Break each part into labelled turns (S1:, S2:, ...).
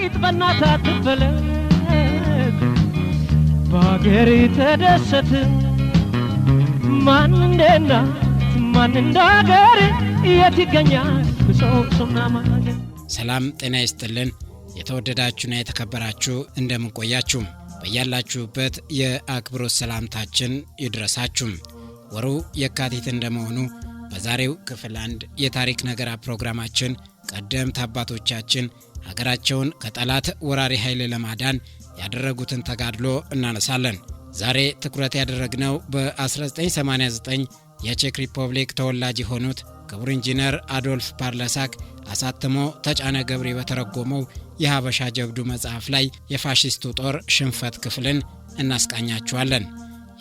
S1: አይጥ በእናት አትፈለግ በአገር ተደሰት ማን እንደና ማን እንዳገር የት ይገኛል ብሶና ማገር
S2: ሰላም ጤና ይስጥልን የተወደዳችሁና የተከበራችሁ እንደምን ቆያችሁ በያላችሁበት የአክብሮት ሰላምታችን ይድረሳችሁ ወሩ የካቲት እንደመሆኑ በዛሬው ክፍል 1 የታሪክ ነገራ ፕሮግራማችን ቀደምት አባቶቻችን ሀገራቸውን ከጠላት ወራሪ ኃይል ለማዳን ያደረጉትን ተጋድሎ እናነሳለን ዛሬ ትኩረት ያደረግነው በ1989 የቼክ ሪፐብሊክ ተወላጅ የሆኑት ክቡር ኢንጂነር አዶልፍ ፓርለሳክ አሳትሞ ተጫነ ገብሬ በተረጎመው የሀበሻ ጀብዱ መጽሐፍ ላይ የፋሺስቱ ጦር ሽንፈት ክፍልን እናስቃኛችኋለን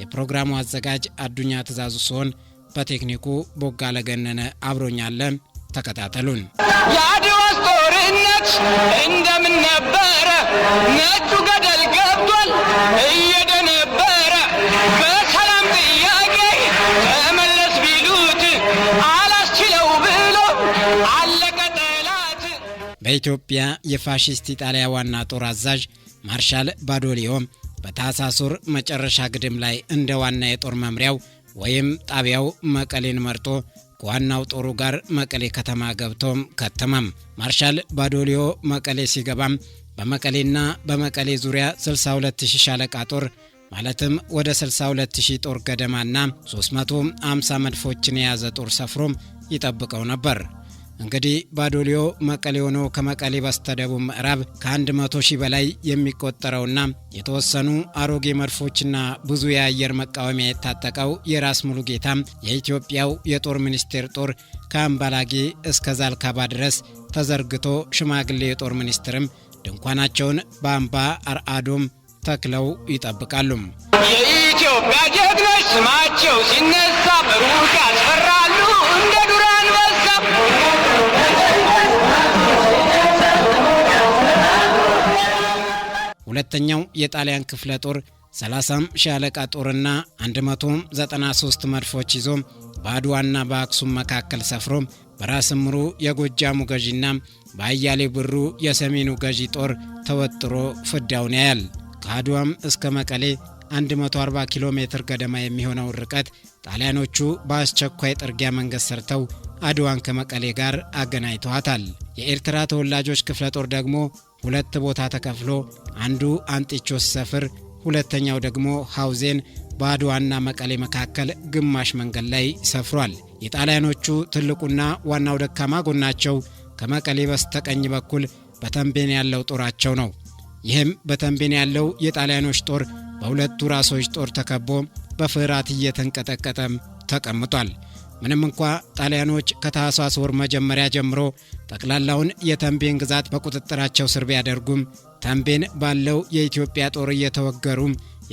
S2: የፕሮግራሙ አዘጋጅ አዱኛ ትዛዙ ሲሆን በቴክኒኩ ቦጋለ ገነነ አብሮኛል ተከታተሉን
S3: የአድዋስ ጦርነት እንደምን ነበር ነጩ ገደል ገብቷል እየደነበረ በሰላም ጥያቄ ተመለስ ቢሉት አላስችለው ብሎ አለቀ ጠላት
S2: በኢትዮጵያ የፋሺስት ኢጣሊያ ዋና ጦር አዛዥ ማርሻል ባዶሊዮ በታህሳስ ወር መጨረሻ ግድም ላይ እንደ ዋና የጦር መምሪያው ወይም ጣቢያው መቀሌን መርጦ ከዋናው ጦሩ ጋር መቀሌ ከተማ ገብቶም ከተማም ማርሻል ባዶሊዮ መቀሌ ሲገባም በመቀሌና በመቀሌ ዙሪያ 62000 ሻለቃ ጦር ማለትም ወደ 62000 ጦር ገደማና 350 መድፎችን የያዘ ጦር ሰፍሮም ይጠብቀው ነበር እንግዲህ ባዶሊዮ መቀሌ ሆኖ ከመቀሌ በስተደቡብ ምዕራብ ከ100,000 በላይ የሚቆጠረውና የተወሰኑ አሮጌ መድፎችና ብዙ የአየር መቃወሚያ የታጠቀው የራስ ሙሉ ጌታ የኢትዮጵያው የጦር ሚኒስቴር ጦር ከአምባላጌ እስከ ዛልካባ ድረስ ተዘርግቶ ሽማግሌ የጦር ሚኒስትርም ድንኳናቸውን በአምባ አርአዶም ተክለው ይጠብቃሉ
S3: የኢትዮጵያ ጀግኖች ስማቸው ሲነሳ በሩቅ ያስፈራሉ እንደ ዱር አንበሳ
S2: ሁለተኛው የጣሊያን ክፍለ ጦር 30 ሻለቃ ጦርና 193 መድፎች ይዞ በአድዋና በአክሱም መካከል ሰፍሮ በራስ ምሩ የጎጃሙ ገዢና በአያሌ ብሩ የሰሜኑ ገዢ ጦር ተወጥሮ ፍዳውን ያያል ከአድዋም እስከ መቀሌ 140 ኪሎ ሜትር ገደማ የሚሆነው ርቀት ጣሊያኖቹ በአስቸኳይ ጥርጊያ መንገድ ሰርተው አድዋን ከመቀሌ ጋር አገናኝተዋታል የኤርትራ ተወላጆች ክፍለ ጦር ደግሞ ሁለት ቦታ ተከፍሎ አንዱ አንጢቾስ ሰፍር ሁለተኛው ደግሞ ሐውዜን በአድዋና መቀሌ መካከል ግማሽ መንገድ ላይ ሰፍሯል የጣሊያኖቹ ትልቁና ዋናው ደካማ ጎናቸው ከመቀሌ በስተቀኝ በኩል በተንቤን ያለው ጦራቸው ነው ይህም በተንቤን ያለው የጣሊያኖች ጦር በሁለቱ ራሶች ጦር ተከቦ በፍርሃት እየተንቀጠቀጠም ተቀምጧል ምንም እንኳን ጣሊያኖች ከታህሳስ ወር መጀመሪያ ጀምሮ ጠቅላላውን የተንቤን ግዛት በቁጥጥራቸው ስር ቢያደርጉም ተንቤን ባለው የኢትዮጵያ ጦር እየተወገሩ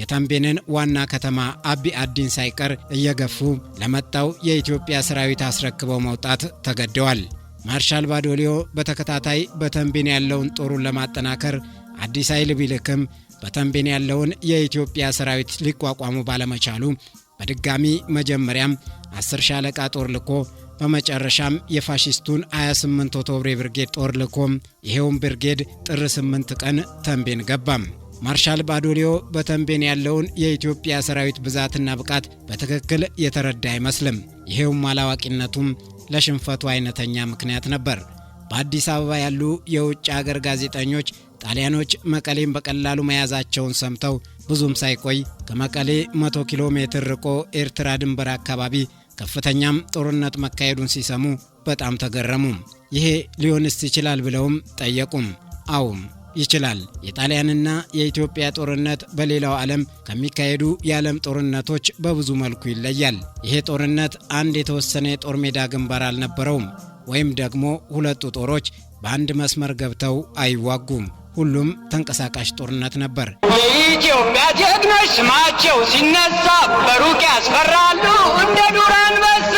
S2: የተንቤንን ዋና ከተማ አቢ አዲን ሳይቀር እየገፉ ለመጣው የኢትዮጵያ ሰራዊት አስረክበው መውጣት ተገደዋል ማርሻል ባዶሊዮ በተከታታይ በተንቤን ያለውን ጦሩን ለማጠናከር አዲስ ኃይል ቢልክም በተንቤን ያለውን የኢትዮጵያ ሰራዊት ሊቋቋሙ ባለመቻሉ በድጋሚ መጀመሪያም 10 ሻለቃ ጦር ልኮ በመጨረሻም የፋሺስቱን 28 ኦክቶብር ብርጌድ ጦር ልኮም ይሄውን ብርጌድ ጥር 8 ቀን ተንቤን ገባም ማርሻል ባዶሊዮ በተንቤን ያለውን የኢትዮጵያ ሰራዊት ብዛትና ብቃት በትክክል የተረዳ አይመስልም ይሄውም አላዋቂነቱም ለሽንፈቱ አይነተኛ ምክንያት ነበር በአዲስ አበባ ያሉ የውጭ ሀገር ጋዜጠኞች ጣሊያኖች መቀሌን በቀላሉ መያዛቸውን ሰምተው ብዙም ሳይቆይ ከመቀሌ 100 ኪሎ ሜትር ርቆ ኤርትራ ድንበር አካባቢ ከፍተኛም ጦርነት መካሄዱን ሲሰሙ በጣም ተገረሙ ይሄ ሊሆንስ ይችላል ብለውም ጠየቁም አዎም ይችላል የጣሊያንና የኢትዮጵያ ጦርነት በሌላው ዓለም ከሚካሄዱ የዓለም ጦርነቶች በብዙ መልኩ ይለያል ይሄ ጦርነት አንድ የተወሰነ የጦር ሜዳ ግንባር አልነበረውም ወይም ደግሞ ሁለቱ ጦሮች በአንድ መስመር ገብተው አይዋጉም ሁሉም ተንቀሳቃሽ ጦርነት ነበር
S3: የኢትዮጵያ ጀግኖች ስማቸው ሲነሳ በሩቅ ያስፈራሉ እንደ ዱር አንበሳ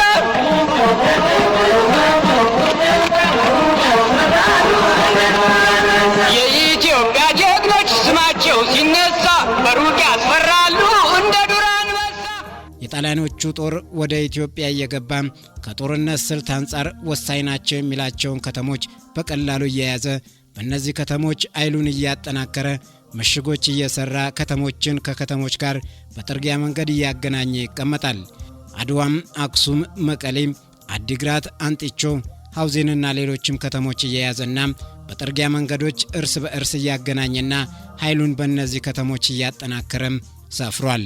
S3: የኢትዮጵያ ጀግኖች ስማቸው ሲነሳ በሩቅ ያስፈራሉ እንደ ዱር አንበሳ
S2: የጣሊያኖቹ ጦር ወደ ኢትዮጵያ እየገባ ከጦርነት ስልት አንፃር ወሳኝ ናቸው የሚላቸውን ከተሞች በቀላሉ እየያዘ በእነዚህ ከተሞች ኃይሉን እያጠናከረ ምሽጎች እየሰራ ከተሞችን ከከተሞች ጋር በጥርጊያ መንገድ እያገናኘ ይቀመጣል። አድዋም፣ አክሱም፣ መቀሌ፣ አዲግራት፣ አንጢቾ፣ ሐውዜንና ሌሎችም ከተሞች እየያዘና በጥርጊያ መንገዶች እርስ በእርስ እያገናኘና ኃይሉን በእነዚህ ከተሞች እያጠናከረም ሰፍሯል።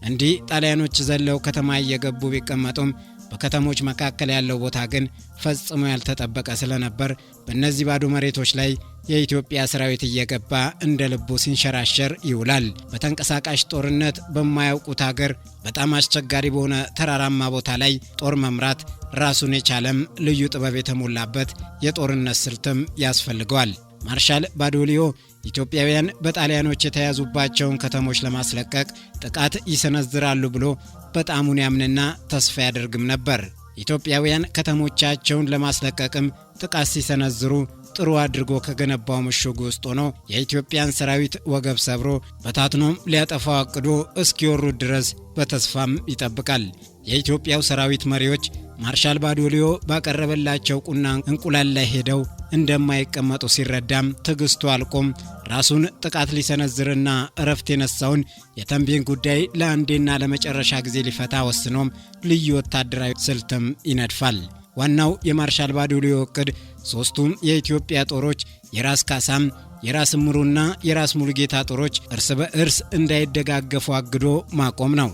S2: እንዲህ ጣሊያኖች ዘለው ከተማ እየገቡ ቢቀመጡም በከተሞች መካከል ያለው ቦታ ግን ፈጽሞ ያልተጠበቀ ስለነበር በእነዚህ ባዶ መሬቶች ላይ የኢትዮጵያ ሰራዊት እየገባ እንደ ልቡ ሲንሸራሸር ይውላል። በተንቀሳቃሽ ጦርነት በማያውቁት ሀገር በጣም አስቸጋሪ በሆነ ተራራማ ቦታ ላይ ጦር መምራት ራሱን የቻለም ልዩ ጥበብ የተሞላበት የጦርነት ስልትም ያስፈልገዋል። ማርሻል ባዶሊዮ ኢትዮጵያውያን በጣሊያኖች የተያዙባቸውን ከተሞች ለማስለቀቅ ጥቃት ይሰነዝራሉ ብሎ በጣሙን ያምንና ተስፋ ያደርግም ነበር። ኢትዮጵያውያን ከተሞቻቸውን ለማስለቀቅም ጥቃት ሲሰነዝሩ ጥሩ አድርጎ ከገነባው ምሽጉ ውስጥ ሆኖ የኢትዮጵያን ሰራዊት ወገብ ሰብሮ በታትኖም ሊያጠፋው አቅዶ እስኪወሩት ድረስ በተስፋም ይጠብቃል። የኢትዮጵያው ሰራዊት መሪዎች ማርሻል ባዶሊዮ ባቀረበላቸው ቁና እንቁላል ላይ ሄደው እንደማይቀመጡ ሲረዳም ትግስቱ አልቆም ራሱን ጥቃት ሊሰነዝርና እረፍት የነሳውን የተንቤን ጉዳይ ለአንዴና ለመጨረሻ ጊዜ ሊፈታ ወስኖም ልዩ ወታደራዊ ስልትም ይነድፋል። ዋናው የማርሻል ባዶሊዮ እቅድ ሶስቱም የኢትዮጵያ ጦሮች የራስ ካሳም፣ የራስ ምሩና የራስ ሙሉጌታ ጦሮች እርስ በእርስ እንዳይደጋገፉ አግዶ ማቆም ነው።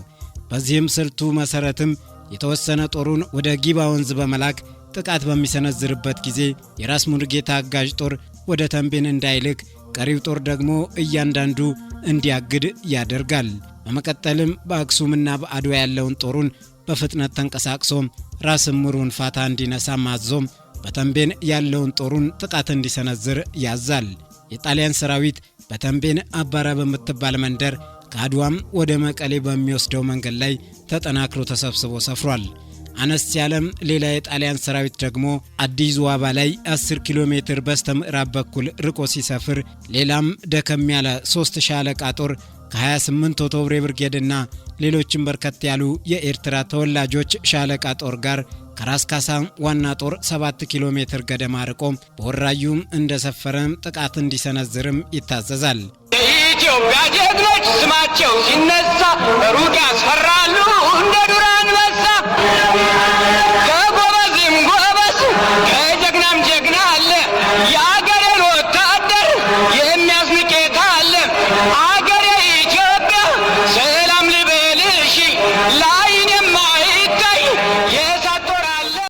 S2: በዚህም ስልቱ መሰረትም የተወሰነ ጦሩን ወደ ጊባ ወንዝ በመላክ ጥቃት በሚሰነዝርበት ጊዜ የራስ ሙሉጌታ አጋዥ ጦር ወደ ተንቤን እንዳይልክ፣ ቀሪው ጦር ደግሞ እያንዳንዱ እንዲያግድ ያደርጋል። በመቀጠልም በአክሱምና በአድዋ ያለውን ጦሩን በፍጥነት ተንቀሳቅሶ ራስ ምሩን ፋታ እንዲነሳ ማዞም በተንቤን ያለውን ጦሩን ጥቃት እንዲሰነዝር ያዛል። የጣሊያን ሰራዊት በተንቤን አባራ በምትባል መንደር ከአድዋም ወደ መቀሌ በሚወስደው መንገድ ላይ ተጠናክሮ ተሰብስቦ ሰፍሯል። አነስ ያለም ሌላ የጣሊያን ሰራዊት ደግሞ አዲስ ዋባ ላይ 10 ኪሎ ሜትር በስተምዕራብ በኩል ርቆ ሲሰፍር፣ ሌላም ደከም ያለ 3 ሻለቃ ጦር ከ28 ኦቶብሬ ብርጌድና ሌሎችም በርከት ያሉ የኤርትራ ተወላጆች ሻለቃ ጦር ጋር ከራስ ካሳ ዋና ጦር 7 ኪሎ ሜትር ገደማ ርቆ በወራዩም እንደሰፈረም ጥቃት እንዲሰነዝርም ይታዘዛል።
S3: የኢትዮጵያ ጀግኖች ስማቸው ሲነሳ ሩቅ ያስፈራሉ እንደ ዱር አንበሳ።